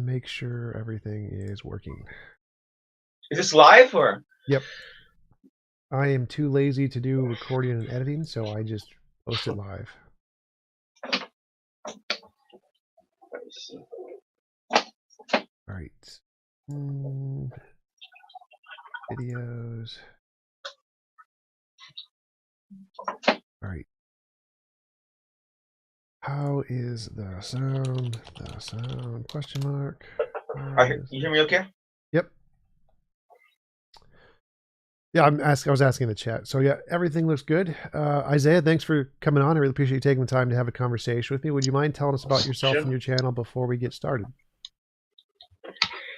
make sure everything is working. Is this live or? Yep. I am too lazy to do recording and editing, so I just post it live. Let me see. All right. Videos. All right. How is the sound? The sound? Question mark. You hear me okay? Yep. Yeah, I was asking in the chat. So yeah, everything looks good. Isaiah, thanks for coming on. I really appreciate you taking the time to have a conversation with me. Would you mind telling us about yourself Sure. and your channel before we get started?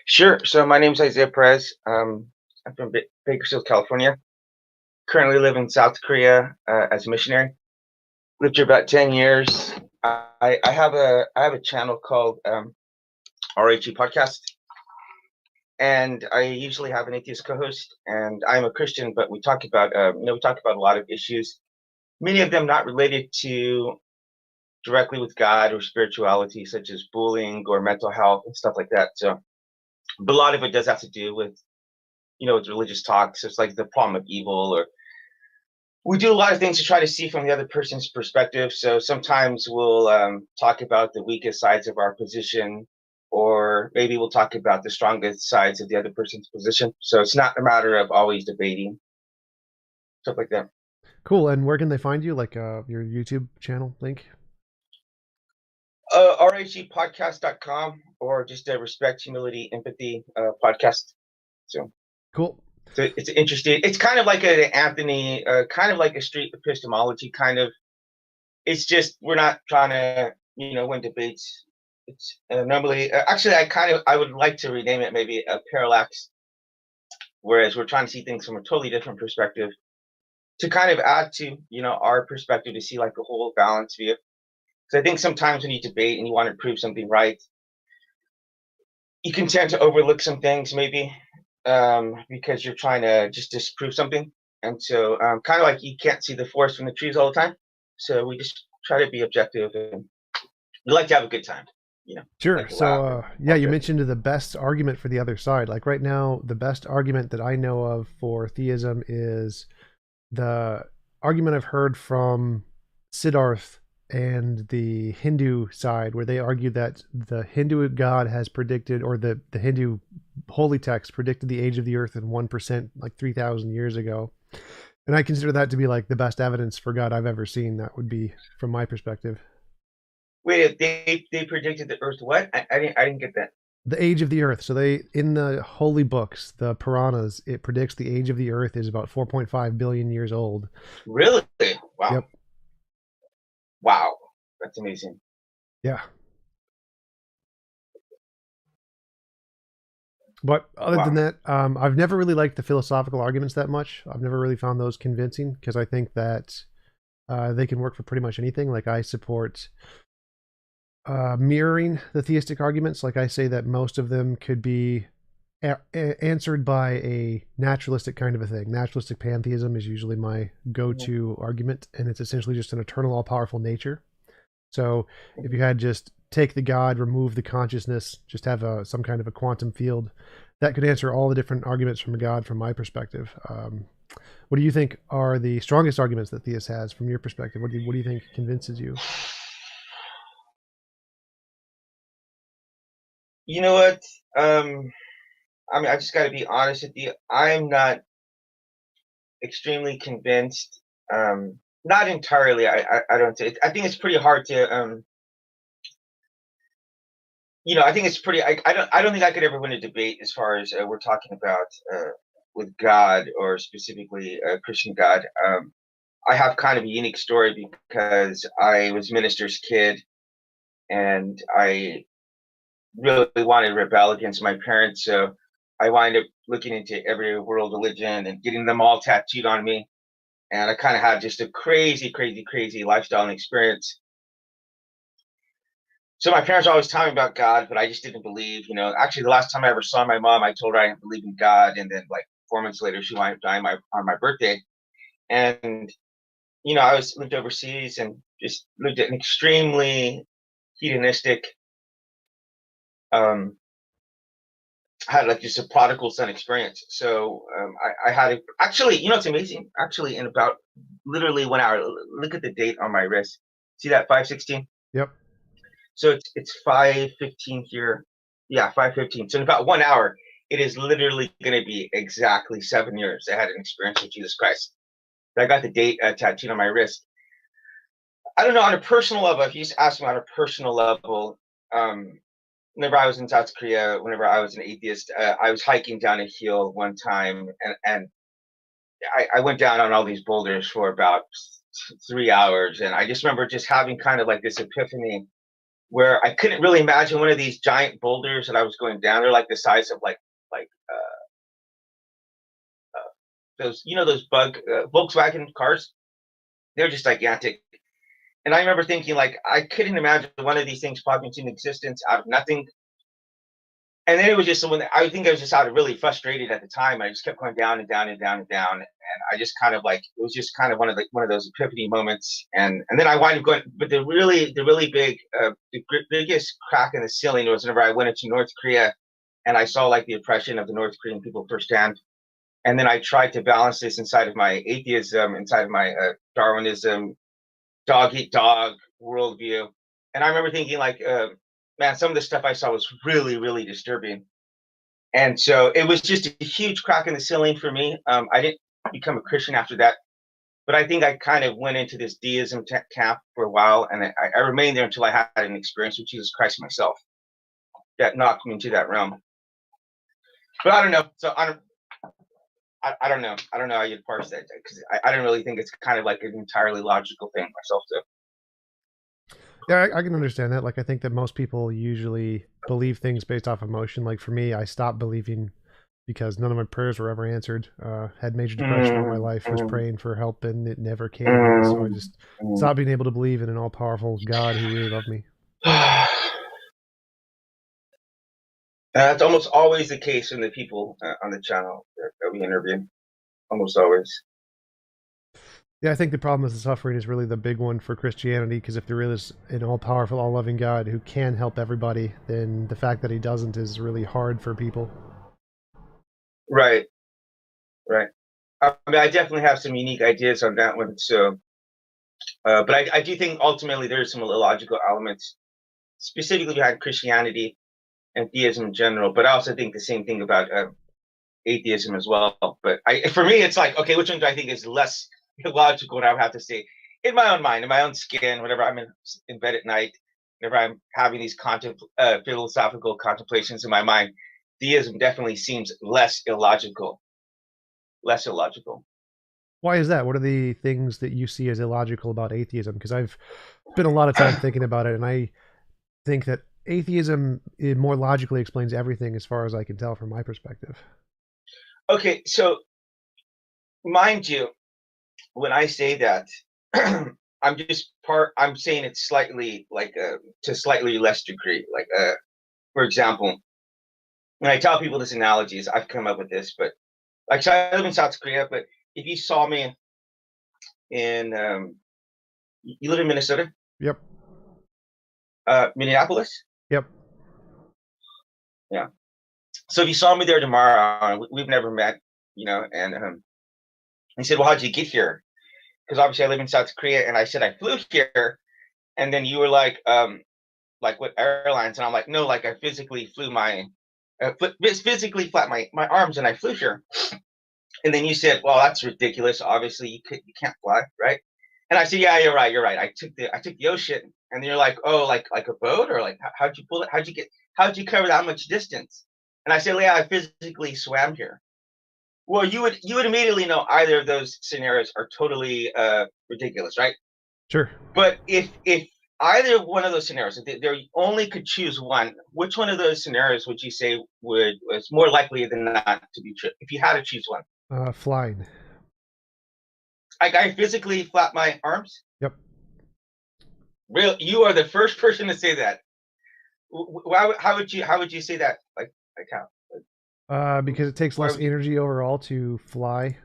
Sure. So my name is Isaiah Perez. I'm from Bakersfield, California. Currently live in South Korea as a missionary. Lived here about 10 years. I have a channel called RHE Podcast, and I usually have an atheist co-host. And I'm a Christian, but we talk about we talk about a lot of issues. Many of them not related to directly with God or spirituality, such as bullying or mental health and stuff like that. So, but a lot of it does have to do with with religious talks. It's like the problem of evil, or we do a lot of things to try to see from the other person's perspective. So sometimes we'll talk about the weakest sides of our position, or maybe we'll talk about the strongest sides of the other person's position. So it's not a matter of always debating, stuff like that. Cool. And where can they find you? Like your YouTube channel link? RHGpodcast.com, or just a respect, humility, empathy podcast. So Cool. it's interesting. It's kind of like an Anthony, kind of like a street epistemology kind of. It's just we're not trying to win debates. It's normally actually I would like to rename it maybe a parallax, whereas we're trying to see things from a totally different perspective to kind of add to our perspective to see like a whole balanced view. Because I think sometimes when you debate and you want to prove something right, you can tend to overlook some things maybe because you're trying to just disprove something. And so kind of like you can't see the forest from the trees all the time. So we just try to be objective, and we like to have a good time, Sure. like So, laugh and yeah, all you good. mentioned the best argument for the other side. Like right now, the best argument that I know of for theism is the argument I've heard from Siddharth and the Hindu side, where they argue that the Hindu God has predicted, or the Hindu holy text predicted the age of the earth in 1%, like 3,000 years ago. And I consider that to be like the best evidence for God I've ever seen. That would be from my perspective. Wait, they predicted the Earth what? I didn't get that. The age of the earth. So they, in the holy books, the Puranas, it predicts the age of the earth is about 4.5 billion years old. Really? Wow, Yep. wow, that's amazing. Yeah. But other than Wow. that, I've never really liked the philosophical arguments that much. I've never really found those convincing because I think that they can work for pretty much anything. Like I support mirroring the theistic arguments. Like I say that most of them could be answered by a naturalistic kind of a thing. Naturalistic pantheism is usually my Mhm, go-to argument, and it's essentially just an eternal, all-powerful nature. So if mhm. you had just take the God, remove the consciousness, just have some kind of a quantum field, that could answer all the different arguments from God from my perspective. What do you think are the strongest arguments that Theist has from your perspective? What do you think convinces you? You know what? Um, I mean, I just got to be honest with you. I'm not extremely convinced. Not entirely. I don't. I think it's pretty hard to. I think it's pretty. I don't think I could ever win a debate as far as we're talking about with God, or specifically Christian God. I have kind of a unique story because I was minister's kid, and I really wanted to rebel against my parents. So I wind up looking into every world religion and getting them all tattooed on me. And I kind of had just a crazy, crazy, crazy lifestyle and experience. So my parents always tell me about God, but I just didn't believe. Actually, the last time I ever saw my mom, I told her I didn't believe in God, and then like 4 months later, she wound up dying on my birthday. And I was lived overseas and just lived an extremely hedonistic, had like just a prodigal son experience. So I had it actually. You know, it's amazing. Actually, in about literally 1 hour. Look at the date on my wrist. See that 5:16? Yep. So it's 5:15 here. Yeah, 5:15. So in about 1 hour, it is literally going to be exactly 7 years. I had an experience with Jesus Christ. I got the date tattooed on my wrist. I don't know, on a personal level. If you just ask me on a personal level, um, whenever I was in South Korea, whenever I was an atheist, I was hiking down a hill one time, and I went down on all these boulders for about 3 hours, and I just remember just having kind of like this epiphany where I couldn't really imagine one of these giant boulders that I was going down. They're like the size of like those, you know, those bug Volkswagen cars. They're just gigantic. And I remember thinking, like, I couldn't imagine one of these things popping into existence out of nothing. And then it was just someone that I think I was just out of really frustrated at the time. I just kept going down and down and down and down. And I just kind of like, it was just kind of one of those epiphany moments. And then I wind up going, but the really big, biggest crack in the ceiling was whenever I went into North Korea and I saw like the oppression of the North Korean people firsthand. And then I tried to balance this inside of my atheism, inside of my Darwinism, dog eat dog worldview. And I remember thinking, like, man, some of the stuff I saw was really, really disturbing. And so it was just a huge crack in the ceiling for me. I didn't become a Christian after that, but I think I kind of went into this deism camp for a while, and I remained there until I had an experience with Jesus Christ myself that knocked me into that realm. But I don't know. So I don't know. I don't know how you'd parse that because I don't really think it's kind of like an entirely logical thing myself. So Yeah, I can understand that. Like, I think that most people usually believe things based off emotion. Like for me, I stopped believing because none of my prayers were ever answered. Had major depression all my life, was praying for help and it never came. And so I just stopped being able to believe in an all powerful God who really loved me. It's almost always the case in the people on the channel that we interview. Almost always. Yeah, I think the problem with the suffering is really the big one for Christianity, because if there is an all powerful, all loving God who can help everybody, then the fact that he doesn't is really hard for people. Right, right. I mean, I definitely have some unique ideas on that one. So, but I do think ultimately there's some illogical elements, specifically behind Christianity and theism in general. But I also think the same thing about atheism as well. But for me, it's like, okay, which one do I think is less illogical? And I would have to say, in my own mind, in my own skin, whenever I'm in bed at night, whenever I'm having these philosophical contemplations in my mind, theism definitely seems less illogical. Less illogical. Why is that? What are the things that you see as illogical about atheism? Because I've spent a lot of time thinking about it, and I think that atheism it more logically explains everything as far as I can tell from my perspective. Okay, so mind you, when I say that, I'm saying it's slightly like to slightly less degree. Like for example, when I tell people this analogies, I've come up with this, but like so I live in South Korea, but if you saw me in you live in Minnesota, Yep. Minneapolis, Yep. yeah. So if you saw me there tomorrow, we've never met, you know, and he said, "Well, how'd you get here?" Because obviously I live in South Korea, and I said I flew here, and then you were like what airlines? And I'm like, no, like I physically flew my, physically flat my arms, and I flew here. And then you said, well, that's ridiculous. Obviously, you can't fly, right? And I said, yeah, you're right. I took the ocean. And then you're like, oh, like a boat, or like how'd you pull it? How'd you cover that much distance? And I said, yeah, I physically swam here. Well, you would immediately know either of those scenarios are totally ridiculous, right? Sure. But if either one of those scenarios, if they only could choose one, which one of those scenarios would you say was more likely than not to be true? If you had to choose one, Flying. like I physically flap my arms. Yep. Real, you are the first person to say that. How would you say that? Like how? Because it takes Why less would you? energy overall to fly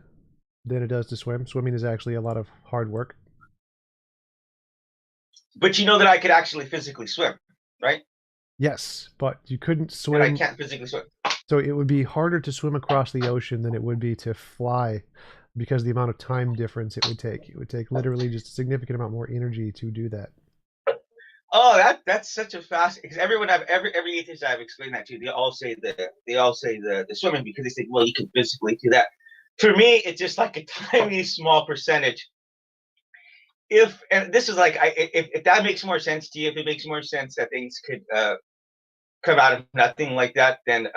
than it does to swim. Swimming is actually a lot of hard work. But you know that I could actually physically swim, right? Yes, but you couldn't And I swim. can't physically swim. So it would be harder to swim across the ocean than it would be to fly because of the amount of time difference it would take. It would take literally just a significant amount more energy to do that. Oh, that's such a fast because everyone I've every atheist I've explained that to, they all say the swimming because they say, well, you can physically do that. For me, it's just like a tiny small percentage. If and this is like if that makes more sense to you, if it makes more sense that things could come out of nothing like that, then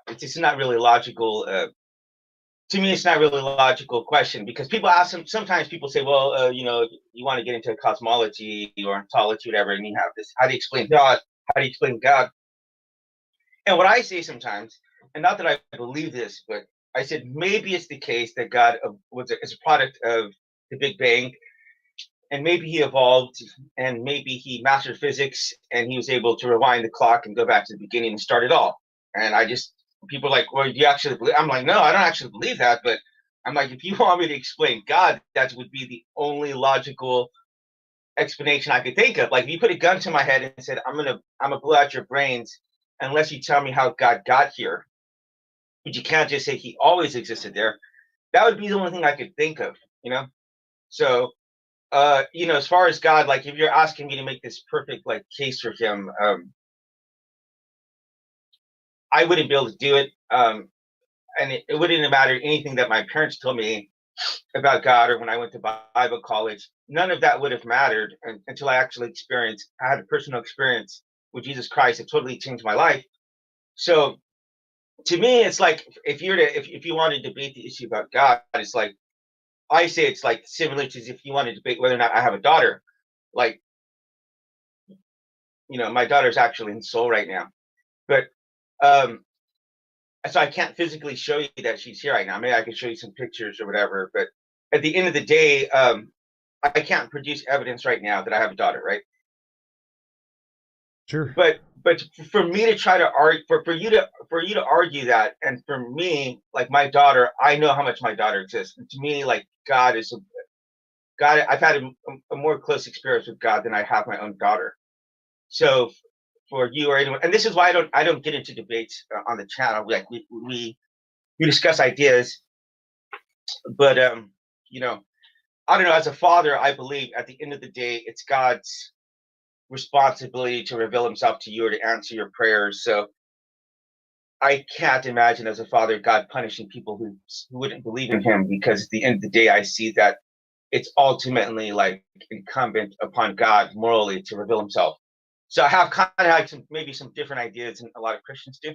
it's just not really logical. To me, it's not really a logical question because people ask them. Sometimes people say, "Well, you want to get into cosmology or ontology, whatever," and you have this. How do you explain God? How do you explain God? And what I say sometimes, and not that I believe this, but I said maybe it's the case that God is a product of the Big Bang, and maybe he evolved, and maybe he mastered physics, and he was able to rewind the clock and go back to the beginning and start it all. And I just people are like, well, do you actually believe? I'm like, no, I don't actually believe that, but I'm like, if you want me to explain God, that would be the only logical explanation I could think of. Like, if you put a gun to my head and said, I'm gonna blow out your brains unless you tell me how God got here, but you can't just say he always existed there. That would be the only thing I could think of, you know. So, as far as God, like, if you're asking me to make this perfect like case for him, I wouldn't be able to do it. And it wouldn't matter anything that my parents told me about God or when I went to Bible college. None of that would have mattered until I actually I had a personal experience with Jesus Christ. It totally changed my life. So to me, it's like if you want to debate the issue about God, it's like I say it's like similar to if you want to debate whether or not I have a daughter. Like, my daughter's actually in Seoul right now, but um, so I can't physically show you that she's here right now. Maybe I can show you some pictures or whatever. But at the end of the day, I can't produce evidence right now that I have a daughter, right? Sure. But for me to try to argue for you to argue that, and for me, like my daughter, I know how much my daughter exists. And to me, like God. I've had a more close experience with God than I have my own daughter. So for you or anyone, and this is why I don't get into debates on the channel. Like we discuss ideas, but I don't know. As a father, I believe at the end of the day, it's God's responsibility to reveal Himself to you or to answer your prayers. So I can't imagine as a father God punishing people who wouldn't believe in Him, because at the end of the day, I see that it's ultimately like incumbent upon God morally to reveal Himself. So I have kind of like maybe some different ideas than a lot of Christians do.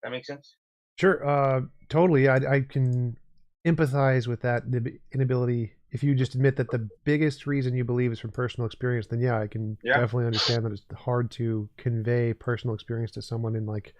That makes sense. Sure. Totally. I can empathize with that, the inability. If you just admit that the biggest reason you believe is from personal experience, then yeah, I can Yeah. definitely understand that it's hard to convey personal experience to someone in like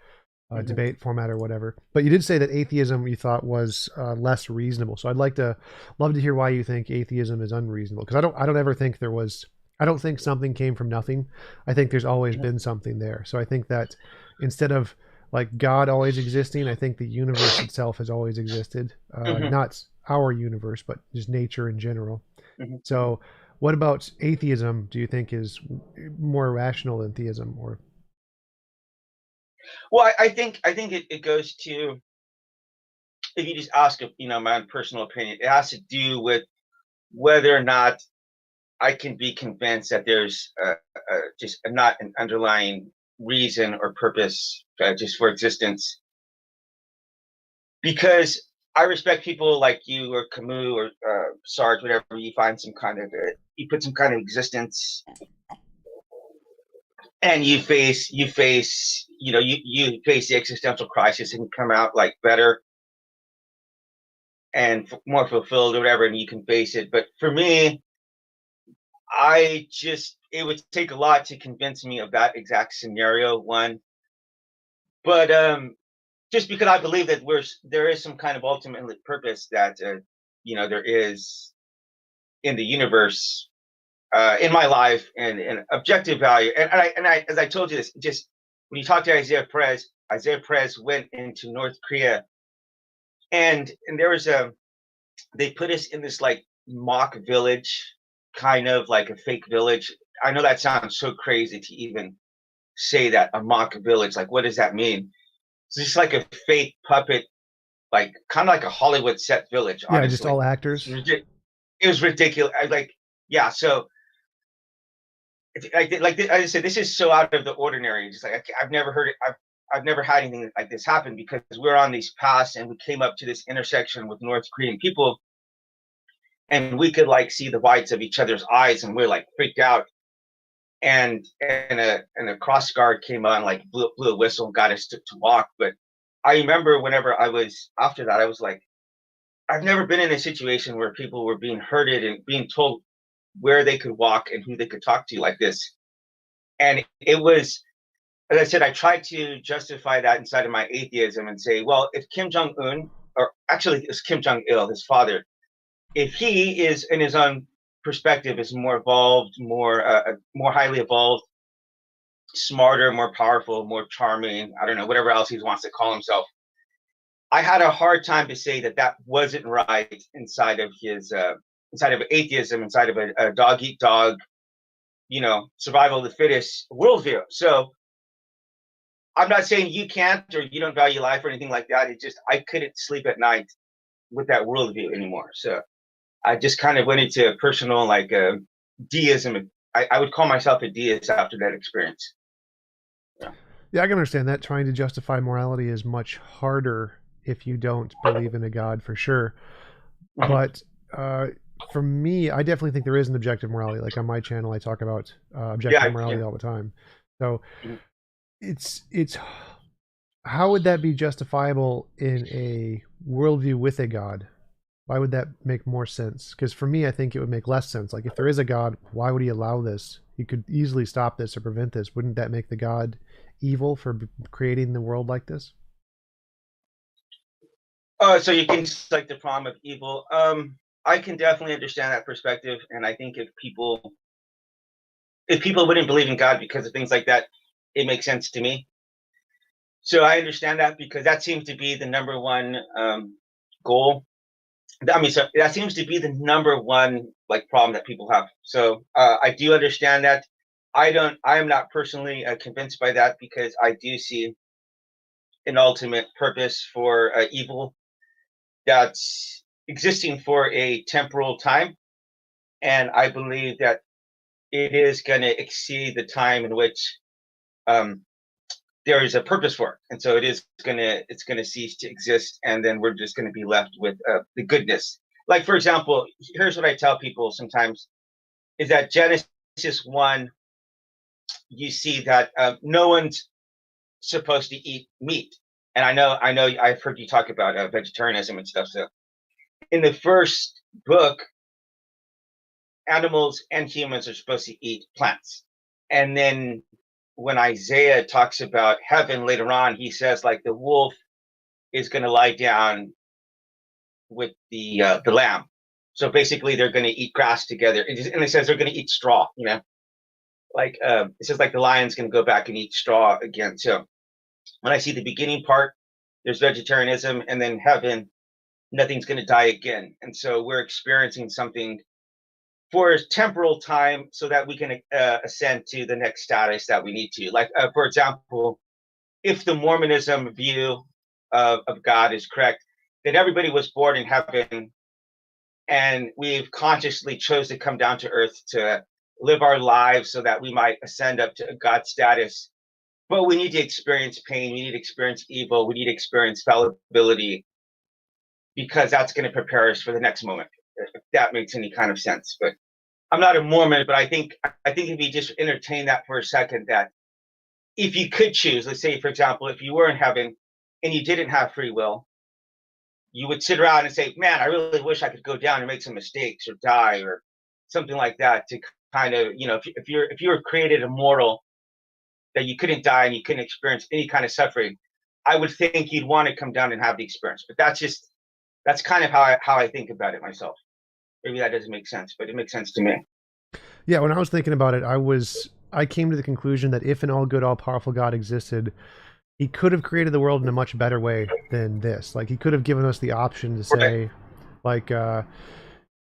a Hmm. debate format or whatever. But you did say that atheism you thought was less reasonable. So I'd love to hear why you think atheism is unreasonable. Because I don't ever think there was. I don't think something came from nothing. I think there's always been something there. So I think that instead of like God always existing, I think the universe itself has always existed. Hmm. Not our universe, but just nature in general. Hmm. So, what about atheism? Do you think is more rational than theism? Or Well, I think it goes to, if you just ask, my own personal opinion, it has to do with whether or not I can be convinced that there's just not an underlying reason or purpose just for existence. Because I respect people like you or Camus or Sartre, whatever. You put some kind of existence, and you face the existential crisis and come out like better and more fulfilled or whatever, and you can face it. But for me, it would take a lot to convince me of that exact scenario. One, but just because I believe that there is some kind of ultimate purpose that there is in the universe, in my life, and objective value. And I, as I told you this, just when you talk to Isaiah Perez went into North Korea, and there was they put us in this like mock village, kind of like a fake village. I know that sounds so crazy to even say that, a mock village. Like, what does that mean? It's just like a fake puppet, like kind of like a Hollywood set village. Yeah, just Honestly, all it's actors. ridiculous. It was ridiculous. I like, yeah. So, like I said, this is so out of the ordinary. Just like I've never heard it. I've never had anything like this happen because we're on these paths and we came up to this intersection with North Korean people, and we could like see the whites of each other's eyes, and we're like freaked out. And a cross guard came on, like blew a whistle, and got us to walk. But I remember whenever I was after that, I was like, I've never been in a situation where people were being herded and being told where they could walk and who they could talk to like this. And it was, as I said, I tried to justify that inside of my atheism and say, well, if Kim Jong Un, or actually it's Kim Jong Il, his father, if he is in his own perspective is more evolved, more highly evolved, smarter, more powerful, more charming, I don't know, whatever else he wants to call himself. I had a hard time to say that that wasn't right inside of his inside of atheism, inside of a dog eat dog, survival of the fittest worldview. So I'm not saying you can't or you don't value life or anything like that. It just I couldn't sleep at night with that worldview anymore. So I just kind of went into a personal like deism. I would call myself a deist after that experience. Yeah. Yeah, I can understand that. Trying to justify morality is much harder if you don't believe in a God, for sure. Mhm. But for me, I definitely think there is an objective morality. Like on my channel, I talk about objective Yeah. morality Yeah. all the time. So Mhm. it's how would that be justifiable in a worldview with a God? Why would that make more sense? Because for me, I think it would make less sense. Like if there is a God, why would he allow this? He could easily stop this or prevent this. Wouldn't that make the God evil for creating the world like this? So you can like the problem of evil. I can definitely understand that perspective, and I think if people wouldn't believe in God because of things like that, it makes sense to me. So I understand that because that seems to be the number one goal. I mean, so that seems to be the number one like problem that people have. So I do understand that. I don't. I am not personally convinced by that because I do see an ultimate purpose for evil that's existing for a temporal time, and I believe that it is going to exceed the time in which um, there is a purpose for it, and so it's going to cease to exist, and then we're just going to be left with the goodness. Like for example, here's what I tell people sometimes: is that Genesis 1, you see that no one's supposed to eat meat, and I know, I've heard you talk about vegetarianism and stuff. So in the first book, animals and humans are supposed to eat plants. And then when Isaiah talks about heaven later on, he says like the wolf is going to lie down with the lamb. So basically, they're going to eat grass together, and it says they're going to eat straw. Like it says like the lion's going to go back and eat straw again. So when I see the beginning part, there's vegetarianism, and then heaven, nothing's going to die again, and so we're experiencing something for a temporal time so that we can ascend to the next status that we need to. Like, for example, if the Mormonism view of God is correct, then everybody was born in heaven and we've consciously chose to come down to earth to live our lives so that we might ascend up to God status. But we need to experience pain, we need to experience evil, we need to experience fallibility because that's going to prepare us for the next moment, if that makes any kind of sense. But I'm not a Mormon, but I think if you just entertain that for a second, that if you could choose, let's say for example, if you were in heaven and you didn't have free will, you would sit around and say, "Man, I really wish I could go down and make some mistakes or die or something like that." To kind of, if you were created immortal, that you couldn't die and you couldn't experience any kind of suffering, I would think you'd want to come down and have the experience. But that's kind of how I think about it myself. Maybe that doesn't make sense, but it makes sense to me. Yeah, when I was thinking about it, I came to the conclusion that if an all good, all powerful God existed, he could have created the world in a much better way than this. Like he could have given us the option to Right. say, like,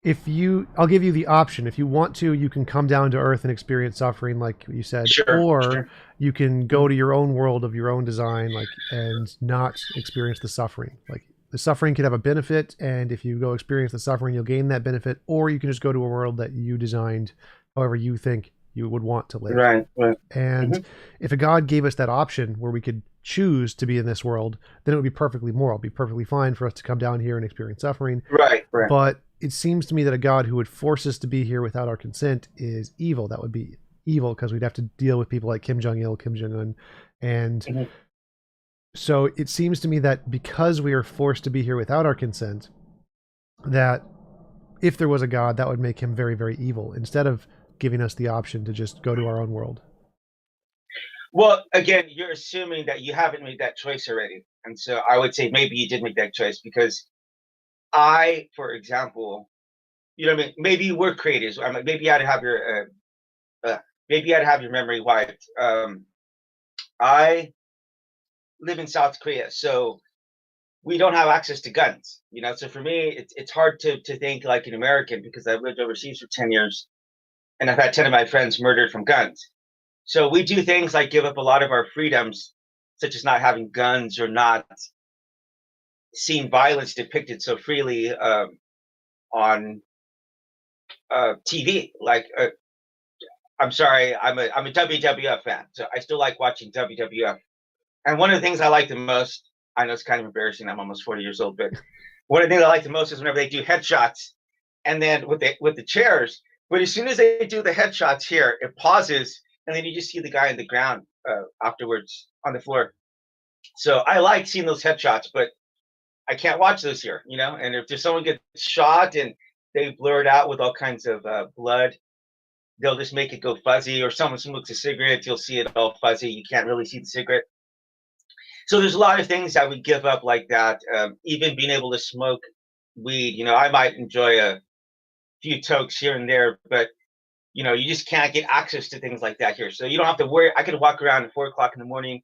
I'll give you the option. If you want to, you can come down to Earth and experience suffering, like you said, Sure, or sure. you can go Mhm. to your own world of your own design, like, and not experience the suffering. Like, the suffering could have a benefit, and if you go experience the suffering, you'll gain that benefit, or you can just go to a world that you designed, however you think you would want to live. Right, right. And Hmm. if a God gave us that option where we could choose to be in this world, then it would be perfectly moral, it'd be perfectly fine for us to come down here and experience suffering. Right, right. But it seems to me that a God who would force us to be here without our consent is evil. That would be evil because we'd have to deal with people like Kim Jong Il, Kim Jong Un. And Hmm. so it seems to me that because we are forced to be here without our consent, that if there was a God, that would make him very, very evil instead of giving us the option to just go to our own world. Well, again, you're assuming that you haven't made that choice already. And so I would say maybe you did make that choice because for example, you know what I mean? Maybe you were creators. I mean, maybe you had to have maybe you had to have your memory wiped. I live in South Korea, so we don't have access to guns. You know, so for me, it's hard to think like an American because I've lived overseas for 10 years and I've had 10 of my friends murdered from guns. So we do things like give up a lot of our freedoms, such as not having guns or not seeing violence depicted so freely on TV. Like, I'm sorry, I'm a WWF fan, so I still like watching WWF. And one of the things I like the most, I know it's kind of embarrassing. I'm almost 40 years old, but one of the things I like the most is whenever they do headshots, and then with the chairs. But as soon as they do the headshots here, it pauses, and then you just see the guy on the ground afterwards on the floor. So I like seeing those headshots, but I can't watch those here, you know. And if there's someone gets shot and they blur it out with all kinds of blood, they'll just make it go fuzzy. Or someone smokes a cigarette, you'll see it all fuzzy. You can't really see the cigarette. So there's a lot of things that we give up like that. Even being able to smoke weed, you know, I might enjoy a few tokes here and there, but you know, you just can't get access to things like that here. So you don't have to worry. I could walk around at 4 o'clock in the morning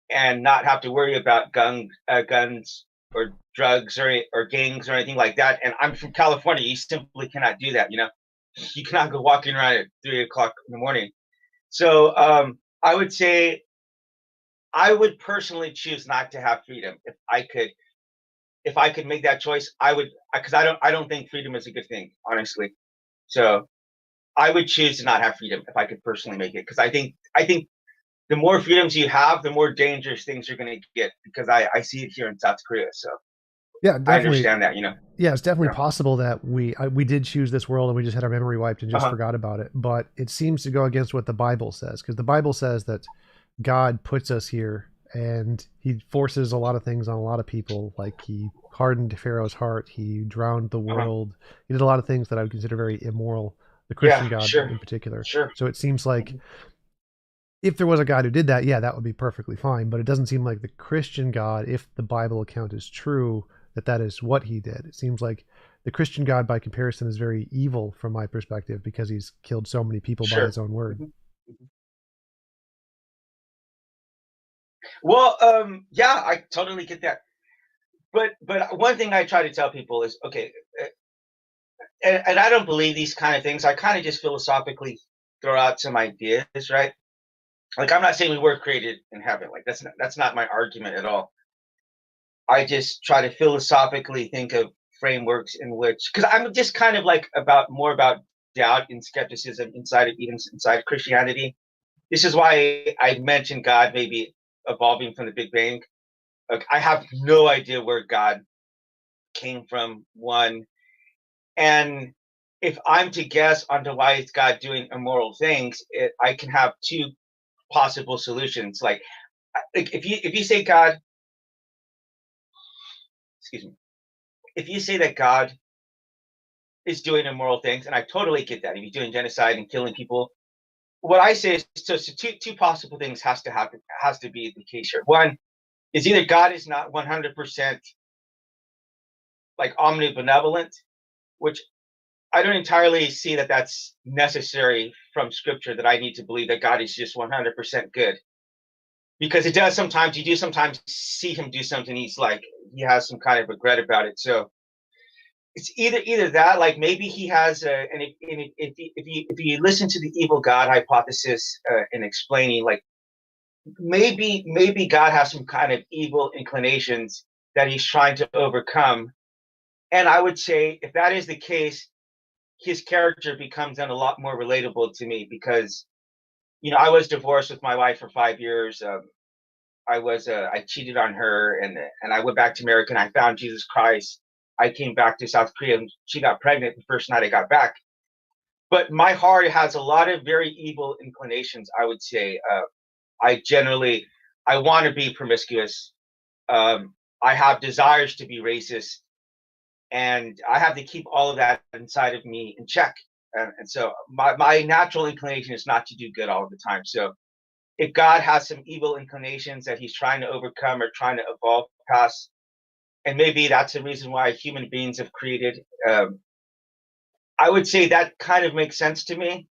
and not have to worry about guns or drugs or gangs or anything like that. And I'm from California. You simply cannot do that. You know, you cannot go walking around at 3 o'clock in the morning. So I would say I would personally choose not to have freedom if I could. If I could make that choice, I would, because I don't think freedom is a good thing, honestly. So I would choose to not have freedom if I could personally make it, because I think the more freedoms you have, the more dangerous things you're going to get. Because I see it here in South Korea, so Yeah, I definitely. understand that. You know, Yeah, it's definitely yeah, possible that we did choose this world and we just had our memory wiped and uh just huh, forgot about it. But it seems to go against what the Bible says, because the Bible says that God puts us here and he forces a lot of things on a lot of people. Like, he hardened Pharaoh's heart, he drowned the uh huh, world, he did a lot of things that I would consider very immoral, the yeah, Christian God sure, in particular. sure. So it seems like Mhm. if there was a God who did that, yeah, that would be perfectly fine. But it doesn't seem like the Christian God, if the Bible account is true, that that is what he did. It seems like the Christian God, by comparison, is very evil from my perspective because he's killed so many people by Sure. his own word. Mhm. Mhm. Well, yeah, I totally get that. But one thing I try to tell people is okay, uh, and I don't believe these kind of things. I kind of just philosophically throw out some ideas, right? Like, I'm not saying we were created in heaven. Like, that's not my argument at all. I just try to philosophically think of frameworks in which, because I'm just kind of like about more about doubt and skepticism inside of, even inside Christianity. This is why I mentioned God maybe evolving from the Big Bang. Like, I have no idea where God came from. One, and if I'm to guess onto why is God doing immoral things, I can have two possible solutions. Like if you say God, excuse me, if you say that God is doing immoral things, and I totally get that. If you're doing genocide and killing people, what I say is, so two possible things has to happen, has to be the case here. One is either God is not 100% like omnibenevolent, which I don't entirely see that that's necessary from scripture, that I need to believe that God is just 100% good, because it does sometimes, you do sometimes see him do something, he's like, he has some kind of regret about it. So it's either that, like maybe he has and if you listen to the evil God hypothesis in explaining, like maybe God has some kind of evil inclinations that he's trying to overcome. And I would say if that is the case, his character becomes then a lot more relatable to me because I was divorced with my wife for 5 years. I cheated on her, and I went back to America and I found Jesus Christ. I came back to South Korea and she got pregnant the first night I got back. But my heart has a lot of very evil inclinations. I would say I generally I want to be promiscuous. I have desires to be racist, and I have to keep all of that inside of me in check. And so my natural inclination is not to do good all the time. So if God has some evil inclinations that he's trying to overcome or trying to evolve past, and maybe that's the reason why human beings have created, I would say that kind of makes sense to me.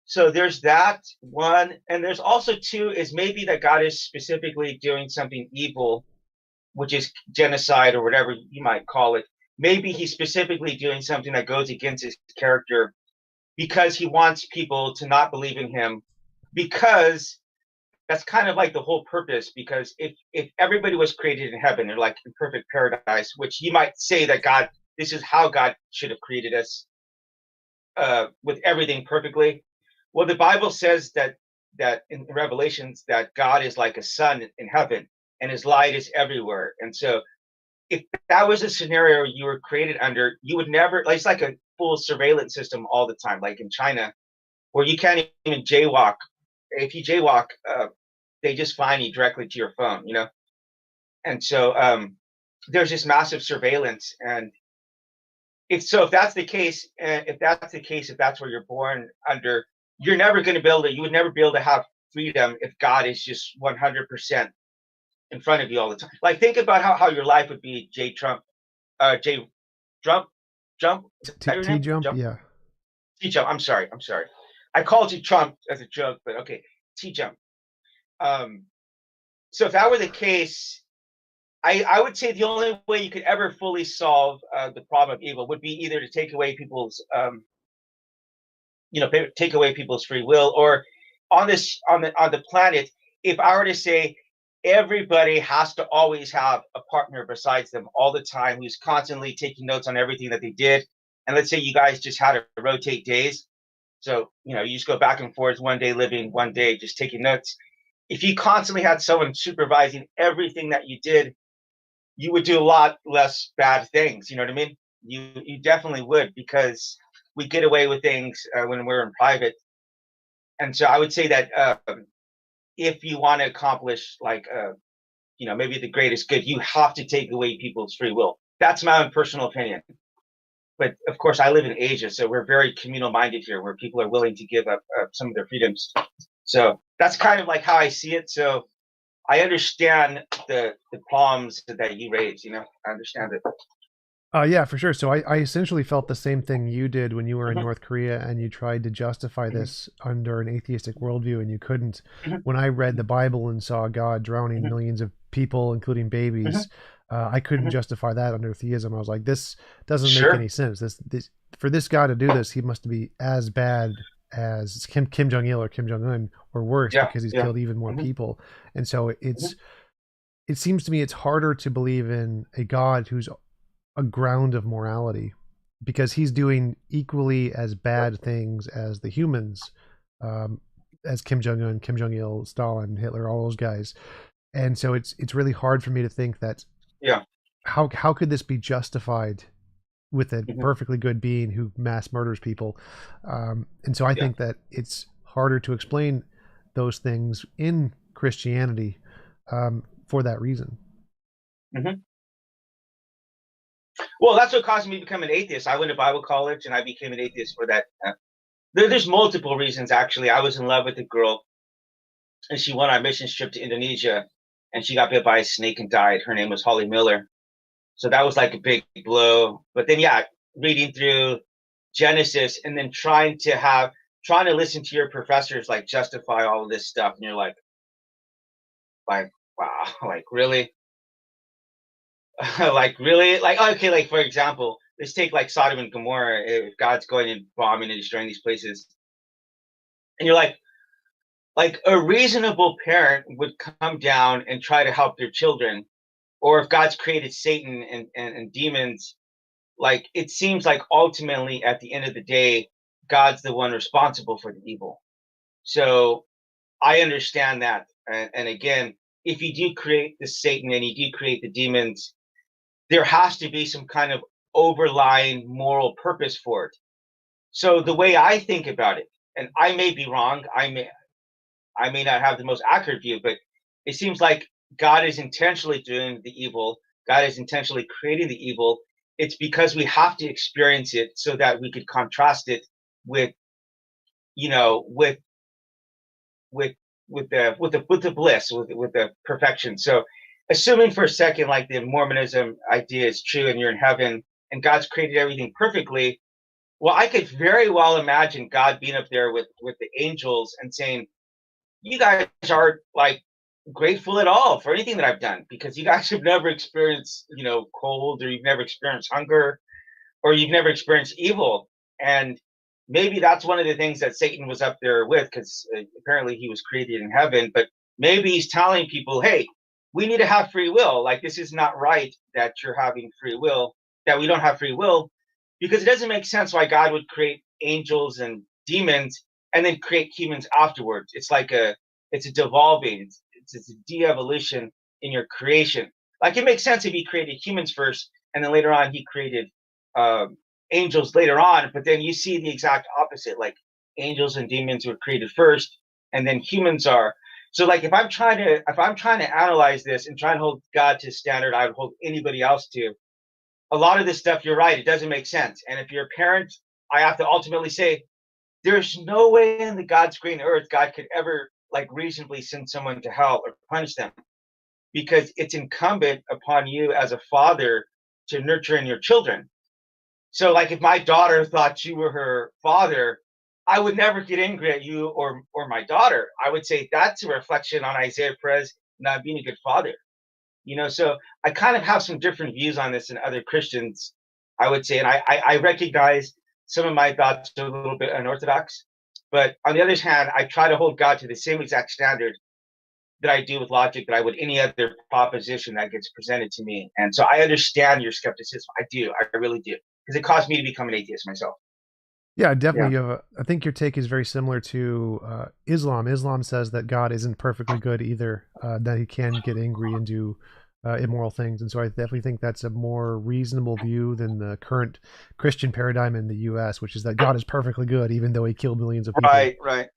So there's that one. And there's also two is maybe that God is specifically doing something evil, which is genocide or whatever you might call it. Maybe he's specifically doing something that goes against his character because he wants people to not believe in him, because that's kind of like the whole purpose. Because if everybody was created in heaven, they're like in perfect paradise, which you might say that God, this is how God should have created us, with everything perfectly. Well, the Bible says that in Revelations that God is like a sun in heaven and his light is everywhere. And so if that was a scenario you were created under, you would never, like, it's like a full surveillance system all the time, like in China, where you can't even jaywalk. If you jaywalk, they just fine you directly to your phone. And so there's this massive surveillance. And if that's the case, if that's where you're born under, you're never going to be able to, you would never be able to have freedom if God is just 100% in front of you all the time. Like, think about how your life would be, J Trump, J Trump, Jump. Is that your name? T-Jump, Jump? yeah. TJump. I'm sorry. I'm sorry. I called you Trump as a joke, but okay. TJump. Um, so if that were the case, I would say the only way you could ever fully solve the problem of evil would be either to take away people's, take away people's free will, or on the planet, if I were to say everybody has to always have a partner besides them all the time who's constantly taking notes on everything that they did, and let's say you guys just had to rotate days, so you just go back and forth, one day living, one day just taking notes. If you constantly had someone supervising everything that you did, you would do a lot less bad things. You know what I mean? You definitely would, because we get away with things when we're in private. And so I would say that if you want to accomplish, like, maybe the greatest good, you have to take away people's free will. That's my own personal opinion. But of course, I live in Asia, so we're very communal minded here, where people are willing to give up some of their freedoms. So that's kind of like how I see it. So I understand the problems that you raise. I understand it. Yeah, for sure. So I essentially felt the same thing you did when you were in Mhm, North Korea and you tried to justify mhm, this under an atheistic worldview and you couldn't. mhm, When I read the Bible and saw God drowning mhm, millions of people, including mhm, babies, I couldn't mhm. justify that under theism. I was like, this doesn't make Sure. any sense. This for this guy to do this, he must be as bad as Kim Jong Il or Kim Jong Un, or worse, Yeah. because he's Yeah. killed even more Mhm, people. And so mhm. it seems to me it's harder to believe in a God who's a ground of morality because he's doing equally as bad things as the humans, um, as Kim Jong Un, Kim Jong Il, Stalin, Hitler, all those guys. And so it's really hard for me to think that Yeah. how could this be justified with a Mhm, perfectly good being who mass murders people? And so I yeah. think that it's harder to explain those things in Christianity for that reason. Mhm. Well, that's what caused me to become an atheist. I went to Bible college and I became an atheist for that. There's multiple reasons, actually. I was in love with a girl, and she went on a mission trip to Indonesia, and she got bit by a snake and died. Her name was Holly Miller. So that was like a big blow. But then, yeah, reading through Genesis and then trying to listen to your professors like justify all of this stuff, and you're like, wow, like really, like really, like, okay, like for example, let's take like Sodom and Gomorrah. If God's going and bombing and destroying these places, and you're like a reasonable parent would come down and try to help their children, or if God's created Satan and demons, like it seems like ultimately at the end of the day, God's the one responsible for the evil. So I understand that. And again, if you do create the Satan and you do create the demons, there has to be some kind of overlying moral purpose for it. So the way I think about it, and I may be wrong, I may not have the most accurate view, but it seems like God is intentionally doing the evil. God is intentionally creating the evil. It's because we have to experience it so that we could contrast it with, you know, with with the bliss, with the perfection. So, assuming for a second, like the Mormonism idea is true, and you're in heaven, and God's created everything perfectly. Well, I could very well imagine God being up there with the angels and saying, you guys aren't like grateful at all for anything that I've done, because you guys have never experienced, cold, or you've never experienced hunger, or you've never experienced evil. And maybe that's one of the things that Satan was up there with, because apparently he was created in heaven. But maybe he's telling people, hey, we need to have free will. Like, this is not right that you're having free will, that we don't have free will, because it doesn't make sense why God would create angels and demons and then create humans afterwards. It's a devolving, it's a de-evolution in your creation. Like, it makes sense if he created humans first, and then later on he created um, angels later on, but then you see the exact opposite. Like, angels and demons were created first, and then humans are. So, like, if I'm trying to analyze this and try and hold God to a standard I would hold anybody else to, a lot of this stuff, you're right, it doesn't make sense. And if you're a parent, I have to ultimately say, there's no way in the God's green earth God could ever like reasonably send someone to hell or punish them, because it's incumbent upon you as a father to nurture in your children. So, like, if my daughter thought you were her father, I would never get angry at you or my daughter. I would say that's a reflection on Isaiah Perez not being a good father. So I kind of have some different views on this than other Christians, I would say, and I recognize some of my thoughts are a little bit unorthodox. But on the other hand, I try to hold God to the same exact standard that I do with logic, that I would any other proposition that gets presented to me. And so I understand your skepticism. I do. I really do. Because it caused me to become an atheist myself. Yeah, definitely. Yeah. I think your take is very similar to Islam. Islam says that God isn't perfectly good either, that he can get angry and do immoral things. And so I definitely think that's a more reasonable view than the current Christian paradigm in the US, which is that God is perfectly good, even though he killed millions of people. Right, right,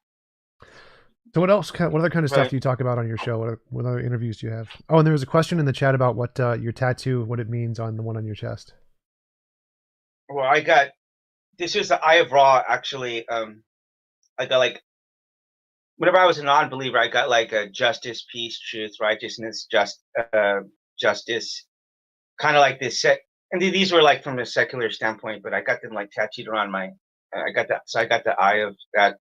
So what else? What other kind of stuff right. do you talk about on your show? What other interviews do you have? Oh, and there was a question in the chat about what your tattoo, what it means on the one on your chest. Well, this was the Eye of Ra, actually. I got like, whenever I was a non-believer, I got like a justice, peace, truth, righteousness, justice, kind of like this set. And these were like from a secular standpoint, but I got them like tattooed around my. I got that, so I got the eye of that.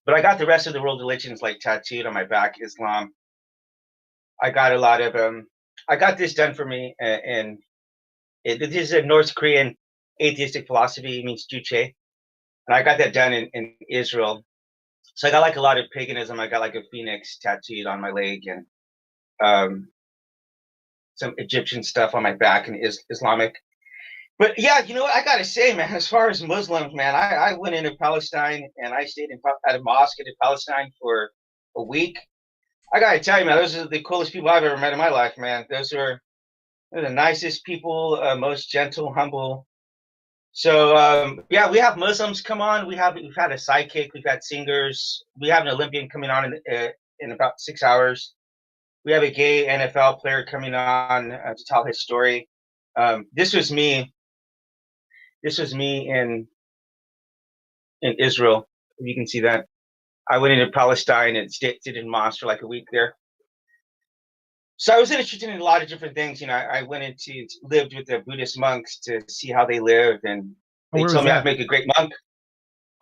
But I got the rest of the world religions like tattooed on my back. Islam. I got a lot of I got this done for me, and this is a North Korean atheistic philosophy. It means Juche, and I got that done in Israel. So I got like a lot of paganism. I got like a phoenix tattooed on my leg, and um, some Egyptian stuff on my back, and Islamic. But yeah, you know what I gotta say, man. As far as Muslims, man, I went into Palestine and I stayed at a mosque in Palestine for a week. I gotta tell you, man, those are the coolest people I've ever met in my life, man. They're the nicest people, most gentle, humble. So yeah, we have Muslims come on. We've had a sidekick. We've had singers. We have an Olympian coming on in about 6 hours. We have a gay NFL player coming on to tell his story. This was me. This was me in Israel. You can see that. I went into Palestine and stayed in mosque for like a week there. So I was interested in a lot of different things. I went into lived with the Buddhist monks to see how they live, and Oh, they where was told me I'd that? make a great monk.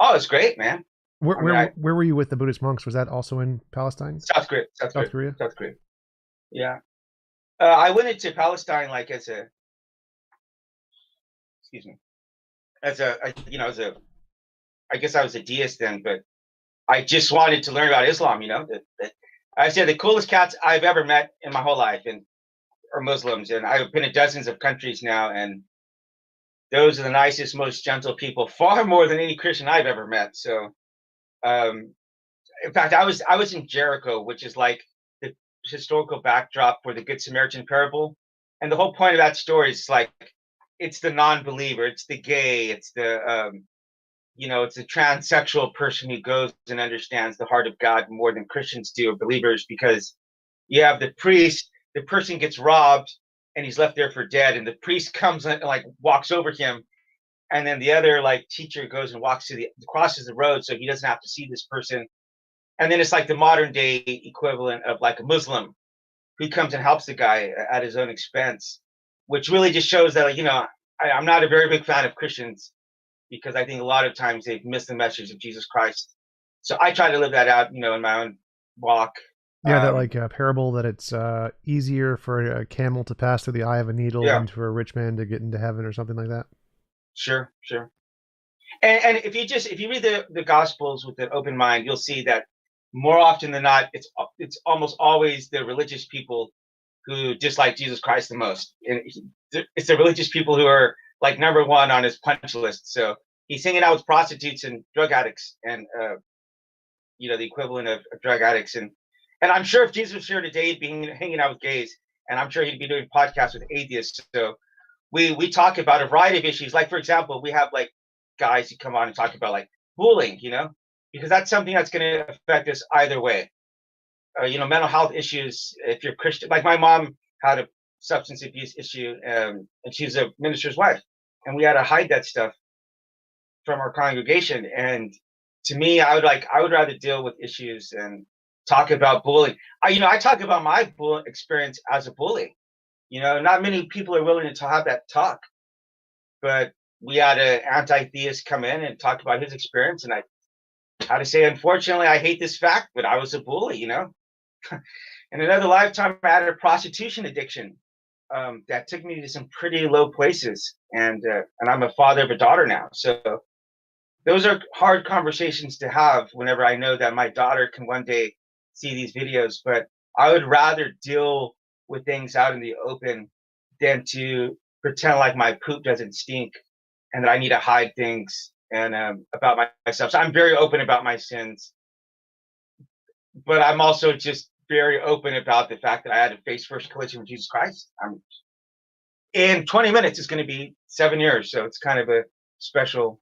Oh, it's great, man. Where I mean, where where were you with the Buddhist monks? Was that also in Palestine, South Korea, South South Korea, Korea? South Korea. Yeah, I went into Palestine like as a excuse me. I guess I was a deist then, but I just wanted to learn about Islam. I said the coolest cats I've ever met in my whole life and are Muslims, and I've been in dozens of countries now, and those are the nicest, most gentle people, far more than any Christian I've ever met. So, um, in fact, I was in Jericho, which is like the historical backdrop for the Good Samaritan parable, and the whole point of that story is like it's the non-believer, it's the gay, it's a transsexual person who goes and understands the heart of God more than Christians do or believers, because you have the priest, the person gets robbed and he's left there for dead, and the priest comes and like walks over him, and then the other like teacher goes and walks to the crosses the road so he doesn't have to see this person. And then it's like the modern day equivalent of like a Muslim who comes and helps the guy at his own expense, which really just shows that, like, I'm not a very big fan of Christians because I think a lot of times they've missed the message of Jesus Christ. So I try to live that out, in my own walk. Yeah, that like parable that it's easier for a camel to pass through the eye of a needle Yeah, than for a rich man to get into heaven or something like that. sure, sure. And if you read the Gospels with an open mind, you'll see that more often than not, it's almost always the religious people who dislike Jesus Christ the most. And it's the religious people who are like number one on his punch list. So he's hanging out with prostitutes and drug addicts, and the equivalent of drug addicts. And I'm sure if Jesus was here today, he'd be hanging out with gays, and I'm sure he'd be doing podcasts with atheists. So we talk about a variety of issues. Like, for example, we have like guys who come on and talk about like bullying, because that's something that's going to affect us either way. Mental health issues. If you're Christian, like my mom had a substance abuse issue, and she's a minister's wife, and we had to hide that stuff from our congregation. And to me, I would rather deal with issues and talk about bullying. I talk about my experience as a bully. Not many people are willing to have that talk, but we had an anti-theist come in and talk about his experience, and I had to say, unfortunately, I hate this fact, but I was a bully. In another lifetime, I had a prostitution addiction that took me to some pretty low places, and I'm a father of a daughter now. So those are hard conversations to have whenever I know that my daughter can one day see these videos. But I would rather deal with things out in the open than to pretend like my poop doesn't stink and that I need to hide things and about myself. So I'm very open about my sins, but I'm also just very open about the fact that I had to face first collision with Jesus Christ. In 20 minutes, it's going to be 7 years, so it's kind of a special,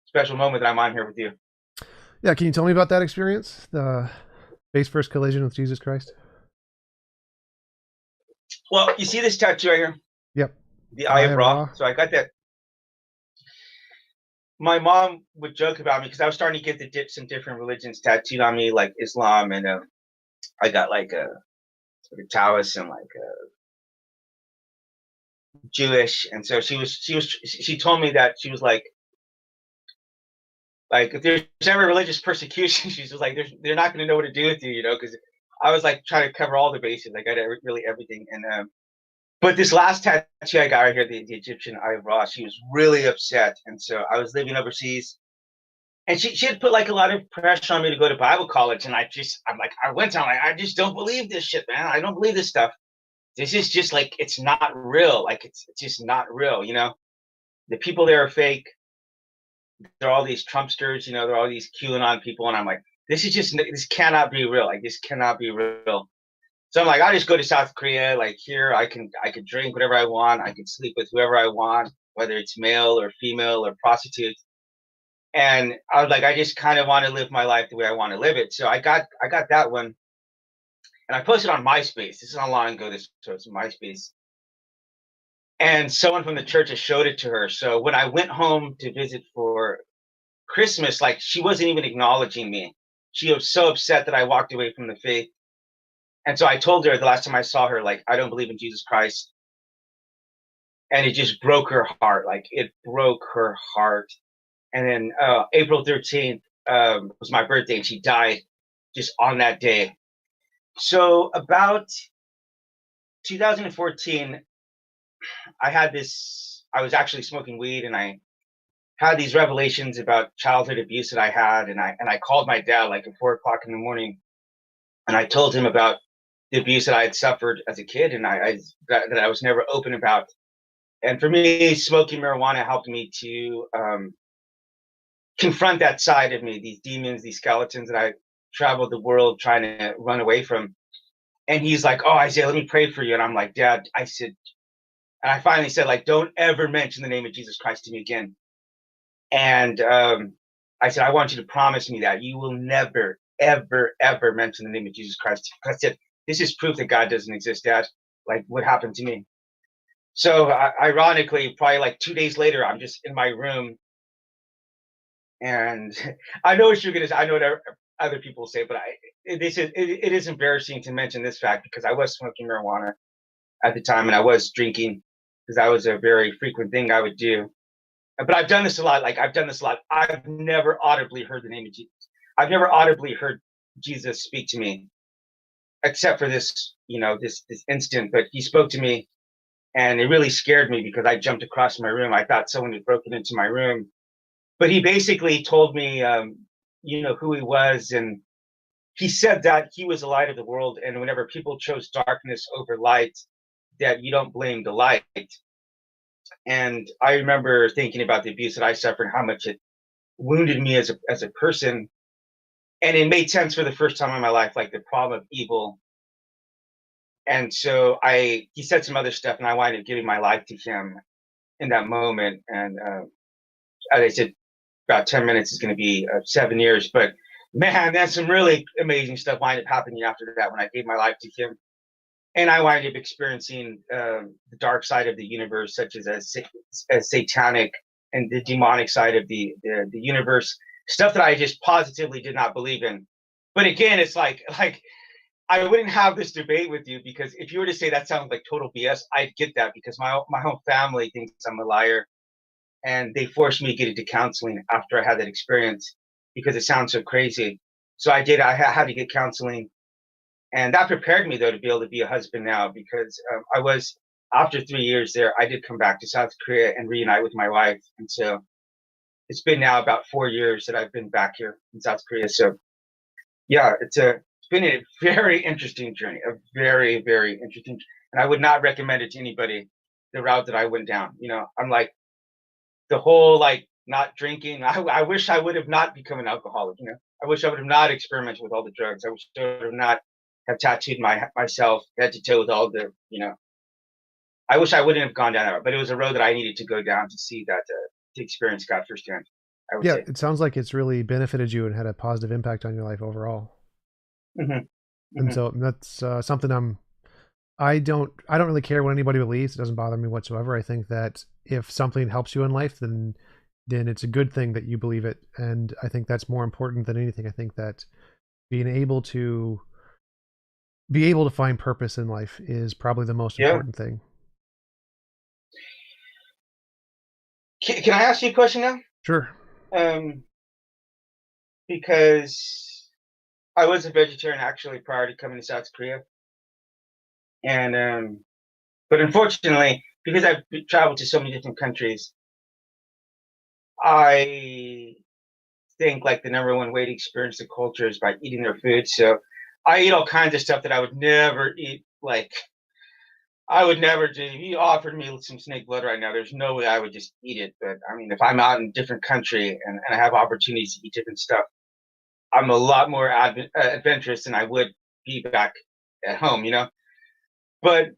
special moment that I'm on here with you. Yeah, can you tell me about that experience? The face first collision with Jesus Christ? Well, you see this tattoo right here, Yep. the Eye of Ra. So I got that. My mom would joke about me because I was starting to get some different religions tattooed on me, like Islam, and I got like a Taoist and like a Jewish. And so she told me that she was like if there's ever religious persecution, she's just like they're not going to know what to do with you, because I was like trying to cover all the bases. I got really everything. And but this last tattoo I got right here, the Egyptian Eye of Ra, she was really upset, and so I was living overseas. And she had put like a lot of pressure on me to go to Bible college, and I went to, I just don't believe this shit, man. I don't believe this stuff. This is just like, it's not real. Like it's just not real. The people there are fake. They're all these Trumpsters. They're all these QAnon people, and I'm like, this cannot be real. Like this cannot be real. So I'm like, I'll just go to South Korea. Like here, I can drink whatever I want. I can sleep with whoever I want, whether it's male or female or prostitute. And I was like, I just kind of want to live my life the way I want to live it. So I got that one, and I posted on MySpace. This is how long ago this was, MySpace. And someone from the church has showed it to her. So when I went home to visit for Christmas, like she wasn't even acknowledging me. She was so upset that I walked away from the faith. And so I told her the last time I saw her, like, I don't believe in Jesus Christ. And it just broke her heart. Like it broke her heart. And then April 13th was my birthday, and she died just on that day. So about 2014, I was actually smoking weed, and I had these revelations about childhood abuse that I had, and I called my dad like at 4 o'clock in the morning, and I told him about the abuse that I had suffered as a kid, and that I was never open about. And for me, smoking marijuana helped me to confront that side of me, these demons, these skeletons that I traveled the world trying to run away from. And he's like, "Oh, Isaiah, let me pray for you." And I'm like, "Dad," I said, and I finally said, like, "Don't ever mention the name of Jesus Christ to me again." And I said, "I want you to promise me that you will never, ever, ever mention the name of Jesus Christ." I said, "This is proof that God doesn't exist, Dad. Like what happened to me." So ironically, probably like 2 days later, I'm just in my room, and I know what you're gonna. I know what other people say, but it is embarrassing to mention this fact because I was smoking marijuana at the time, and I was drinking because that was a very frequent thing I would do. But I've done this a lot. Like I've done this a lot. I've never audibly heard the name of Jesus. I've never audibly heard Jesus speak to me, except for this, this instant. But he spoke to me, and it really scared me because I jumped across my room. I thought someone had broken into my room. But he basically told me, who he was, and he said that he was the light of the world, and whenever people chose darkness over light, that you don't blame the light. And I remember thinking about the abuse that I suffered, how much it wounded me as a person, and it made sense for the first time in my life, like the problem of evil. And so he said some other stuff, and I wanted to give my life to him in that moment. And as I said, about 10 minutes is going to be 7 years. But man, that's some really amazing stuff wound up happening after that when I gave my life to him. And I wound up experiencing the dark side of the universe, such as a satanic and the demonic side of the universe, stuff that I just positively did not believe in. But again, it's like I wouldn't have this debate with you because if you were to say that sounds like total BS, I'd get that because my whole family thinks I'm a liar, and they forced me to get into counseling after I had that experience because it sounds so crazy. So I did. I had to get counseling, and that prepared me though to be able to be a husband now because I was after 3 years there. I did come back to South Korea and reunite with my wife, and so it's been now about 4 years that I've been back here in South Korea. So yeah, it's been a very interesting journey, a very very interesting, and I would not recommend it to anybody. The route that I went down, I'm like the whole like not drinking. I wish I would have not become an alcoholic. I wish I would have not experimented with all the drugs. I wish I would have not have tattooed myself head to toe with all the. I wish I wouldn't have gone down that road, but it was a road that I needed to go down to see that to experience God firsthand. I would Yeah, say. it sounds like it's really benefited you and had a positive impact on your life overall. Hmm. And Hmm. so that's something I don't really care what anybody believes. It doesn't bother me whatsoever. I think that if something helps you in life, then it's a good thing that you believe it. And I think that's more important than anything. I think that being able to find purpose in life is probably the most Yeah. important thing. Can I ask you a question now? Sure. Um, because I was a vegetarian actually prior to coming to South Korea, and but unfortunately, because I've traveled to so many different countries, I think like the number one way to experience the culture is by eating their food. So I eat all kinds of stuff that I would never eat. Like I would never do. If you offered me some snake blood right now, there's no way I would just eat it. But I mean, if I'm out in a different country and I have opportunities to eat different stuff, I'm a lot more adventurous than I would be back at home. But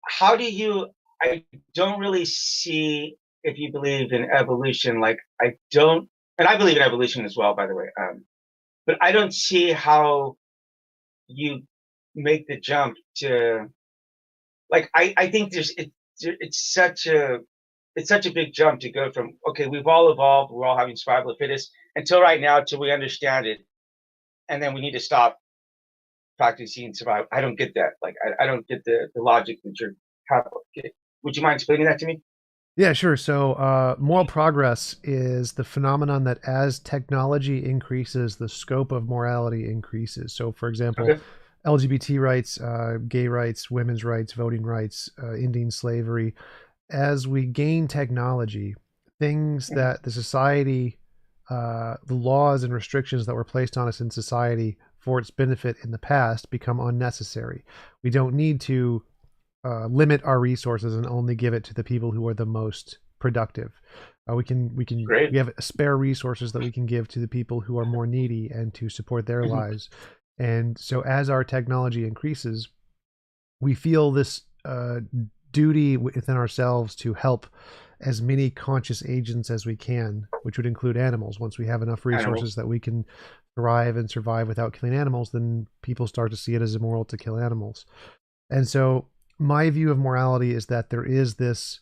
how do you? I don't really see if you believe in evolution. Like I don't, and I believe in evolution as well, by the way. But I don't see how you make the jump to like I think it's such a big jump to go from okay, we've all evolved, we're all having survival of the fittest until right now till we understand it, and then we need to stop practicing survival. I don't get that. Like I don't get the logic that you're have. Would you mind explaining that to me? Yeah, sure. So, moral progress is the phenomenon that as technology increases, the scope of morality increases. So, for example, Okay. LGBT rights, gay rights, women's rights, voting rights, ending slavery. As we gain technology, things that the society, the laws and restrictions that were placed on us in society for its benefit in the past become unnecessary. We don't need to limit our resources and only give it to the people who are the most productive. We Great. have spare resources that we can give to the people who are more needy and to support their Mhm. lives. And so as our technology increases, we feel this duty within ourselves to help as many conscious agents as we can, which would include animals. Once we have enough resources Animals. that we can thrive and survive without killing animals, then people start to see it as immoral to kill animals. And so, my view of morality is that there is this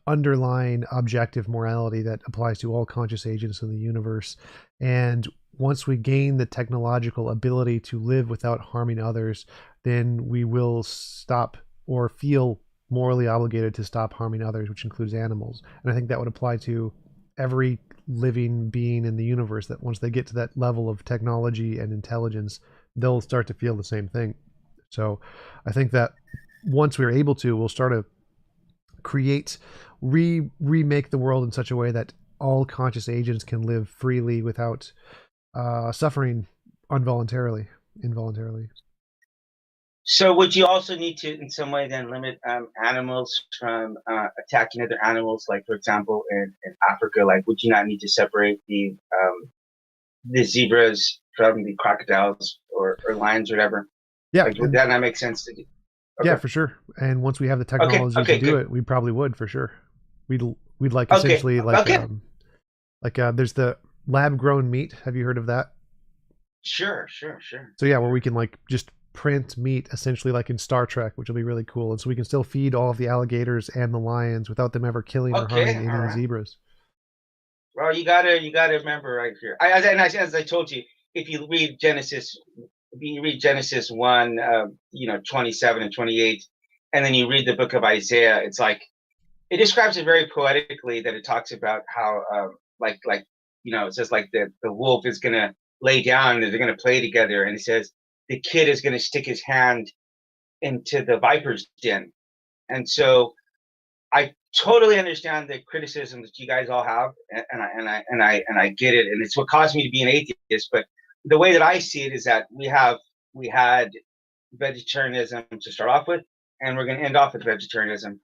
underlying objective morality that applies to all conscious agents in the universe. And once we gain the technological ability to live without harming others, then we will stop or feel morally obligated to stop harming others, which includes animals. And I think that would apply to every living being in the universe, that once they get to that level of technology and intelligence, they'll start to feel the same thing. So I think that once we're able to, we'll start to create, remake the world in such a way that all conscious agents can live freely without suffering involuntarily. So would you also need to, in some way, then limit animals from attacking other animals? Like, for example, in Africa, like, would you not need to separate the zebras from the crocodiles or lions or whatever? Yeah, Like, would and that not make sense to do? yeah, Okay, for sure. And once we have the okay, technology to okay, do good. it, we probably would for sure. We'd like Okay, essentially okay, there's the lab grown meat. Have you heard of that? sure, sure, sure, So yeah, where we sure. can like just print meat essentially like in Star Trek, which will be really cool. And so we can still feed all of the alligators and the lions without them ever killing or harming Okay, all any right. zebras. Well, you gotta remember right here. As I told you, if you read Genesis, if you read Genesis 1, 27 and 28, and then you read the book of Isaiah, it's like it describes it very poetically that it talks about how like it says like the wolf is gonna lay down and they're gonna play together, and it says the kid is gonna stick his hand into the viper's den. And so I totally understand the criticism that you guys all have, and I get it, and it's what caused me to be an atheist. But the way that I see it is that we had vegetarianism to start off with, and we're going to end off with vegetarianism.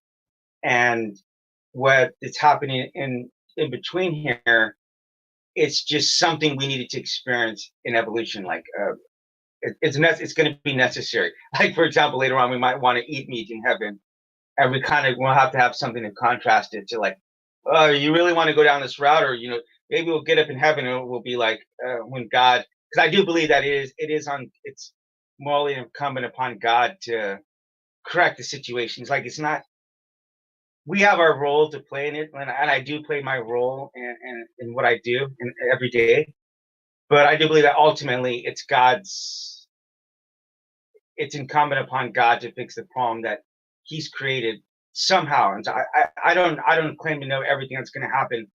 And what is happening in between here, it's just something we needed to experience in evolution. Like it's going to be necessary. Like for example, later on we might want to eat meat in heaven, and we kind of will have to have something to contrast it to, like, oh, you really want to go down this route, or maybe we'll get up in heaven and we'll be like when God, because I do believe that it's morally incumbent upon God to correct the situations. Like it's not, we have our role to play in it, and I do play my role in what I do in every day. But I do believe that ultimately it's incumbent upon God to fix the problem that He's created somehow. And so I don't claim to know everything that's going to happen,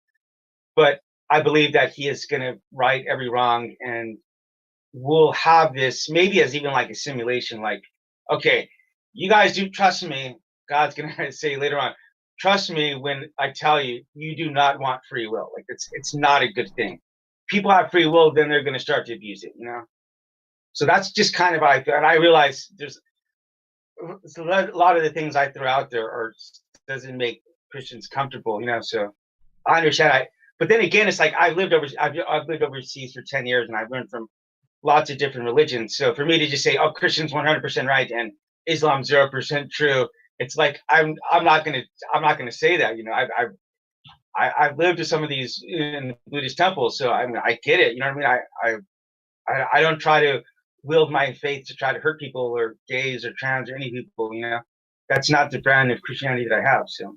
but I believe that He is going to right every wrong, and we'll have this maybe as even like a simulation. Like, okay, you guys do trust me. God's going to say later on, trust me when I tell you you do not want free will. Like it's not a good thing. People have free will, then they're going to start to abuse it. So that's just kind of how I feel. And I realize there's a lot of the things I throw out there are doesn't make Christians comfortable. So I understand. But then again, it's like I've lived overseas for 10 years, and I've learned from lots of different religions. So for me to just say, "Oh, Christians 100% right and Islam 0% true," it's like I'm not gonna say that. I've lived with some of these in Buddhist temples, so I mean I get it. You know what I mean? I don't try to wield my faith to try to hurt people or gays or trans or any people. That's not the brand of Christianity that I have. So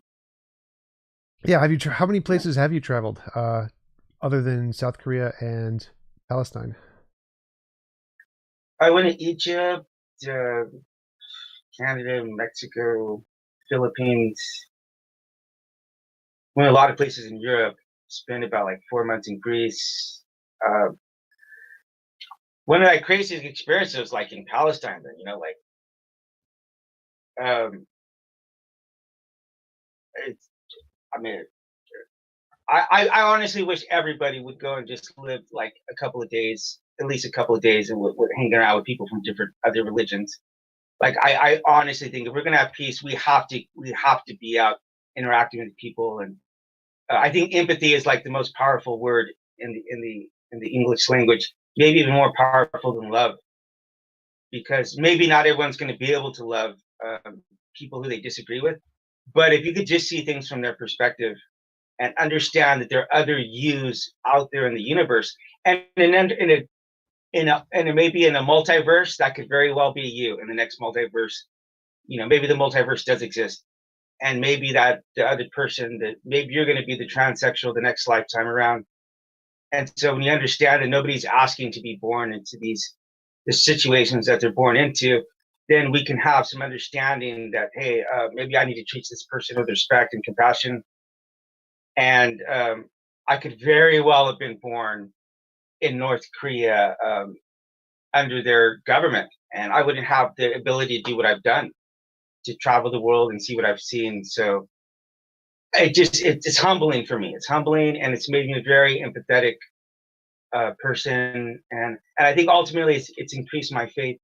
Yeah, how many yeah. places have you traveled other than South Korea and Palestine? I went to Egypt, uh, Canada, Mexico, Philippines. Went a lot of places in Europe. Spent about like 4 months in Greece. Uh, One of my craziest experiences was like in Palestine. Then like um, it's, I mean, I honestly wish everybody would go and just live like a couple of days, at least a couple of days, and would hang around with people from different other religions. Like I honestly think if we're gonna have peace, we have to be out interacting with people, and I think empathy is like the most powerful word in the English language, maybe even more powerful than love, because maybe not everyone's going to be able to love people who they disagree with, but if you could just see things from their perspective and understand that there are other yous out there in the universe, and maybe in a multiverse that could very well be you in the next multiverse. Maybe the multiverse does exist, and maybe that the other person, that maybe you're going to be the transsexual the next lifetime around. And so when you understand that nobody's asking to be born into the situations that they're born into, then we can have some understanding that, hey, maybe I need to treat this person with respect and compassion. And I could very well have been born in North Korea under their government, and I wouldn't have the ability to do what I've done, to travel the world and see what I've seen. So it's humbling for me. It's humbling, and it's made me a very empathetic person, and I think ultimately it's increased my faith.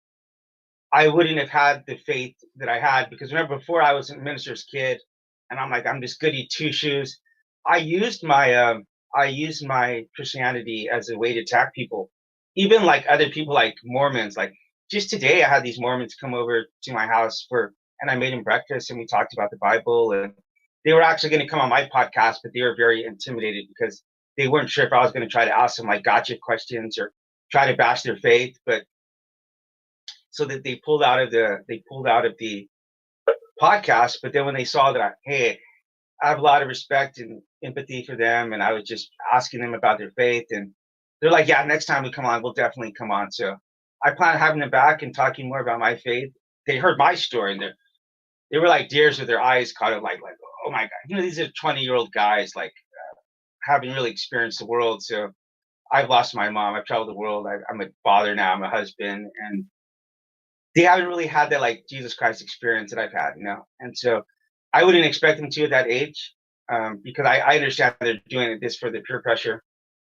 I wouldn't have had the faith that I had, because remember, before I was a minister's kid, and I'm like, I'm this goody two shoes. I used my Christianity as a way to attack people, even like other people, like Mormons. Like just today, I had these Mormons come over to my house and I made them breakfast, and we talked about the Bible, and they were actually going to come on my podcast, but they were very intimidated because they weren't sure if I was going to try to ask them like gotcha questions or try to bash their faith, but so that they pulled out of the podcast. But then when they saw that hey, I have a lot of respect and empathy for them, and I was just asking them about their faith, and they're like, yeah, next time we come on, we'll definitely come on. So I plan on having them back and talking more about my faith. They heard my story, and they were like deers with their eyes caught up, like, oh my god, these are 20-year-old guys, like having really experienced the world. So I've lost my mom, I've traveled the world, I'm a father now, I'm a husband, and they haven't really had that like Jesus Christ experience that I've had. And so I wouldn't expect them to at that age, because I understand they're doing this for the peer pressure.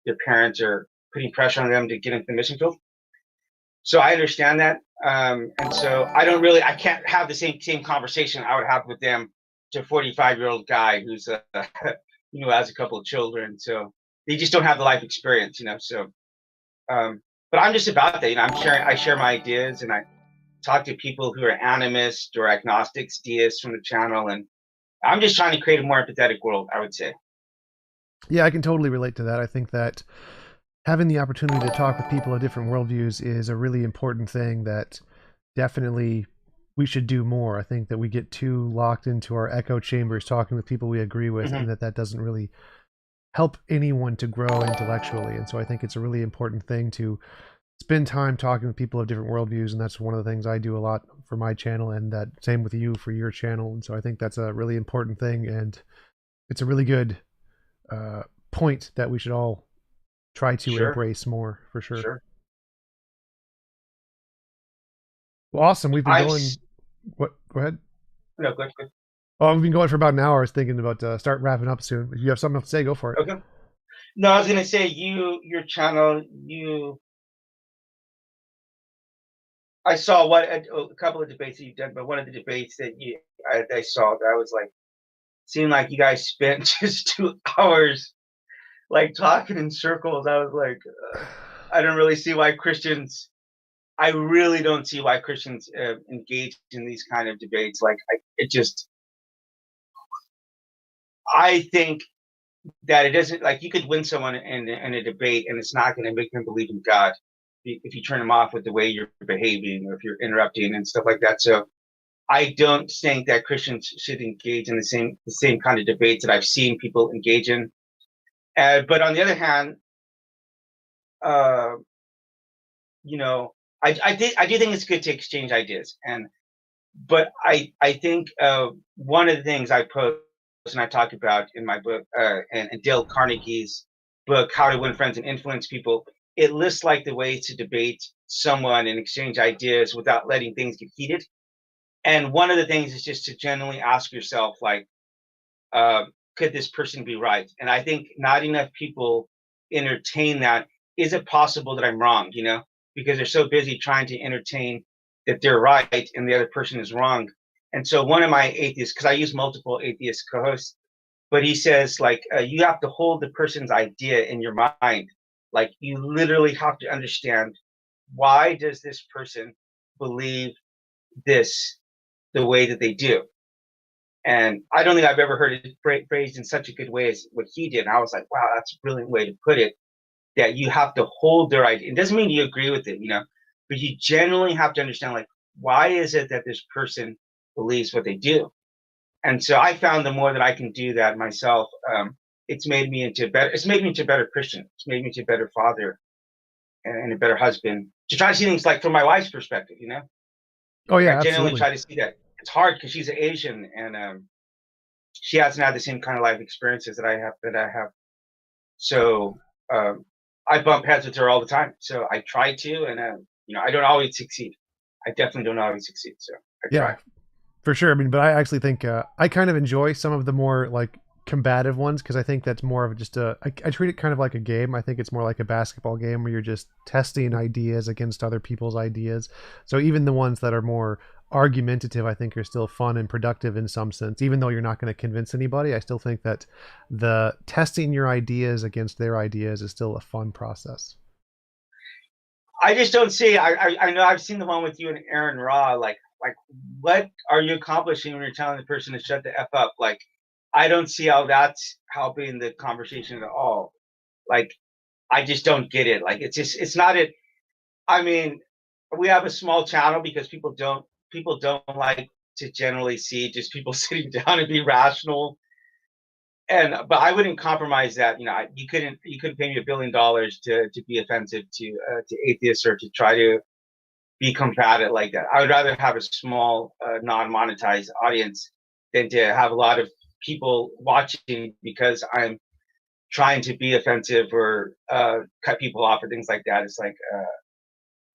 Their parents are putting pressure on them to get into the mission field. So I understand that. And so I can't have the same conversation I would have with them to a 45-year-old guy who's, has a couple of children. So they just don't have the life experience. So, but I'm just about that. I share my ideas, and I talk to people who are animists or agnostics, deists from the channel, and I'm just trying to create a more empathetic world, I would say. Yeah, I can totally relate to that. I think that having the opportunity to talk with people of different worldviews is a really important thing that definitely we should do more. I think that we get too locked into our echo chambers talking with people we agree with, Mm-hmm. and that doesn't really help anyone to grow intellectually. And so I think it's a really important thing to spend time talking with people of different worldviews, and that's one of the things I do a lot for my channel, and that same with you for your channel. And so I think that's a really important thing, and it's a really good point that we should all try to Sure, embrace more, for sure. sure. Well, awesome. We've been I've going. What? Go ahead. no, good, good. Oh, we've been going for about an hour. I was thinking about start wrapping up soon. If you have something else to say, go for it. Okay. No, I was gonna say your channel, I saw a couple of debates that you've done, but one of the debates that I saw that I was like, seemed like you guys spent just 2 hours like talking in circles. I was like, I don't really see why Christians. I really don't see why Christians engage in these kind of debates. Like, it just, I think that it doesn't, like, you could win someone in a debate, and it's not going to make them believe in God if you turn them off with the way you're behaving, or if you're interrupting and stuff like that. So I don't think that Christians should engage in the same kind of debates that I've seen people engage in. But on the other hand, uh, you know, I do think it's good to exchange ideas, but I think one of the things I post and I talk about in my book, and Dale Carnegie's book, How to Win Friends and Influence People, it lists like the ways to debate someone and exchange ideas without letting things get heated. And one of the things is just to genuinely ask yourself, like, could this person be right? And I think not enough people entertain that. Is it possible that I'm wrong? Because they're so busy trying to entertain that they're right and the other person is wrong. And so one of my atheists, because I use multiple atheist co-hosts, but he says like you have to hold the person's idea in your mind. Like you literally have to understand, why does this person believe this the way that they do? And I don't think I've ever heard it phrased in such a good way as what he did. And I was like, wow, that's a brilliant way to put it. That you have to hold their idea. It doesn't mean you agree with it, but you genuinely have to understand, like, why is it that this person believes what they do? And so I found the more that I can do that myself, it's made me into better. It's made me into a better Christian. It's made me into a better father and a better husband. To try to see things like from my wife's perspective, Oh like I yeah, genuinely absolutely. try to see that. It's hard because she's Asian and she hasn't had the same kind of life experiences that I have. So I bump heads with her all the time. So I try to, and I don't always succeed. I definitely don't always succeed. So I try. Yeah, for sure. I mean, but I actually think I kind of enjoy some of the more like combative ones because I think that's more of just I treat it kind of like a game. I think it's more like a basketball game where you're just testing ideas against other people's ideas. So even the ones that are more argumentative, I think are still fun and productive in some sense. Even though you're not going to convince anybody, I still think that the testing your ideas against their ideas is still a fun process. I just don't see. I know I've seen the one with you and Aaron Raw. Like what are you accomplishing when you're telling the person to shut the f up? Like I don't see how that's helping the conversation at all. Like I just don't get it. Like it's not it. I mean, we have a small channel because people don't like to generally see just people sitting down and be rational. And but I wouldn't compromise that. You couldn't pay me $1 billion to be offensive to atheists or to try to be combative like that. I would rather have a small non-monetized audience than to have a lot of people watching because I'm trying to be offensive or cut people off or things like that. It's like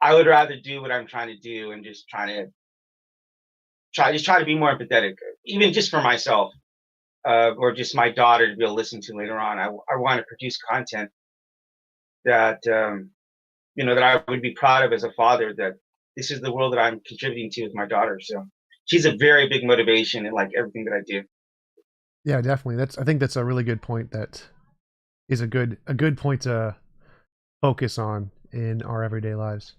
I would rather do what I'm trying to do and just try to be more empathetic, even just for myself, or just my daughter to be able to listen to later on. I want to produce content that that I would be proud of as a father. That this is the world that I'm contributing to with my daughter. So she's a very big motivation in like everything that I do. Yeah, definitely. I think that's a really good point. That is a good point to focus on in our everyday lives.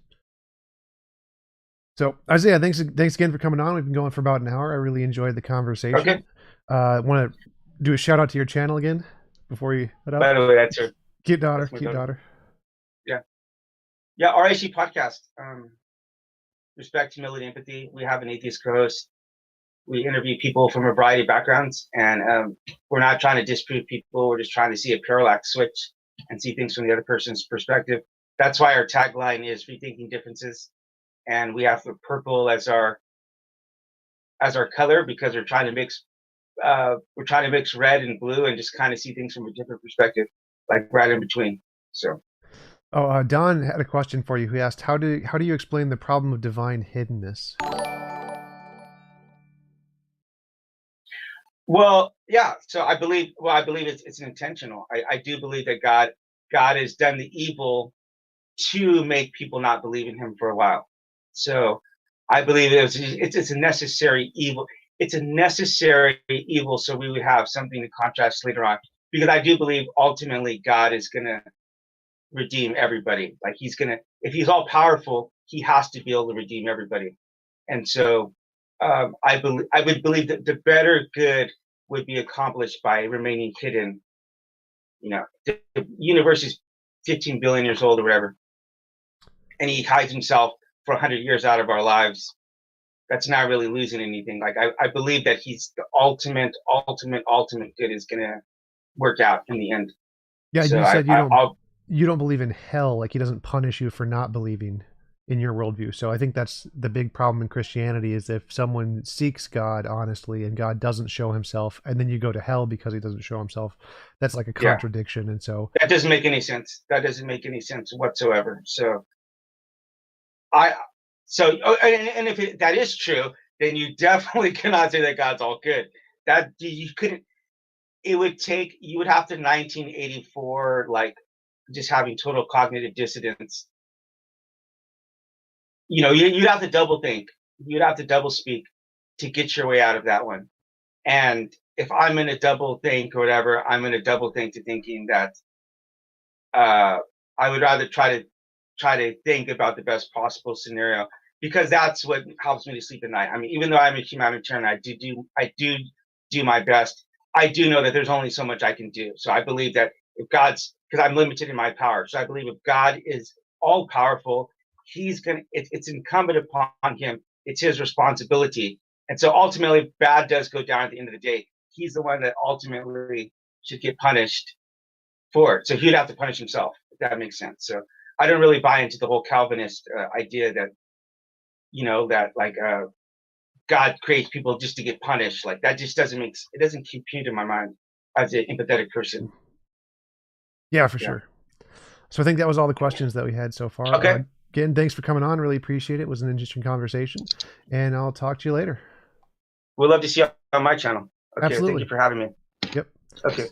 So Isaiah, thanks again for coming on. We've been going for about an hour. I really enjoyed the conversation. Okay. Want to do a shout out to your channel again before you head By out? the way, that's her. Cute daughter, That's my cute daughter. daughter. Yeah. Yeah. RIC podcast. Respect, humility, empathy. We have an atheist co-host. We interview people from a variety of backgrounds, and we're not trying to disprove people. We're just trying to see a parallax switch and see things from the other person's perspective. That's why our tagline is rethinking differences, and we have the purple as our color because we're trying to mix red and blue and just kind of see things from a different perspective, like right in between. So, Oh, Don had a question for you. Who asked, how do you explain the problem of divine hiddenness? well, yeah. So I believe it's an intentional. I do believe that God has done the evil to make people not believe in Him for a while. So I believe it's a necessary evil. It's a necessary evil, so we would have something to contrast later on. Because I do believe ultimately God is gonna redeem everybody. Like if He's all powerful, He has to be able to redeem everybody. And so I would believe that the better good would be accomplished by remaining hidden. The universe is 15 billion years old or whatever, and He hides Himself for 100 years out of our lives. That's not really losing anything. Like I believe that He's the ultimate good is gonna work out in the end. Yeah, So you I, said I I'll you don't believe in hell. Like he doesn't punish you for not believing in your worldview. So I think that's the big problem in Christianity is if someone seeks God honestly and God doesn't show Himself, and then you go to hell because He doesn't show Himself, that's like a yeah, contradiction. And so that doesn't make any sense. That doesn't make any sense whatsoever. So I and if that is true, then you definitely cannot say that God's all good. That you couldn't. it would take, you would have to 1984, like just having total cognitive dissonance. You'd have to double think. You'd have to double speak to get your way out of that one. And if I'm in a double think or whatever, I'm in a double think to thinking that I would rather try to think about the best possible scenario, because that's what helps me to sleep at night. I mean, even though I'm a humanitarian, I do my best. I do know that there's only so much I can do. So I believe that if God's, because I'm limited in my power. So I believe if God is all powerful, it's incumbent upon him. It's his responsibility. And so ultimately, if bad does go down at the end of the day, he's the one that ultimately should get punished for it. So he'd have to punish himself, if that makes sense. So I don't really buy into the whole Calvinist idea that, that like God creates people just to get punished. Like that just it doesn't compute in my mind as an empathetic person. Yeah, for Yeah. sure. So I think that was all the questions that we had so far. Okay. Again, thanks for coming on. Really appreciate it. It was an interesting conversation, and I'll talk to you later. We'd love to see you on my channel. Okay. Thank Absolutely. you for having me. Yep. Okay.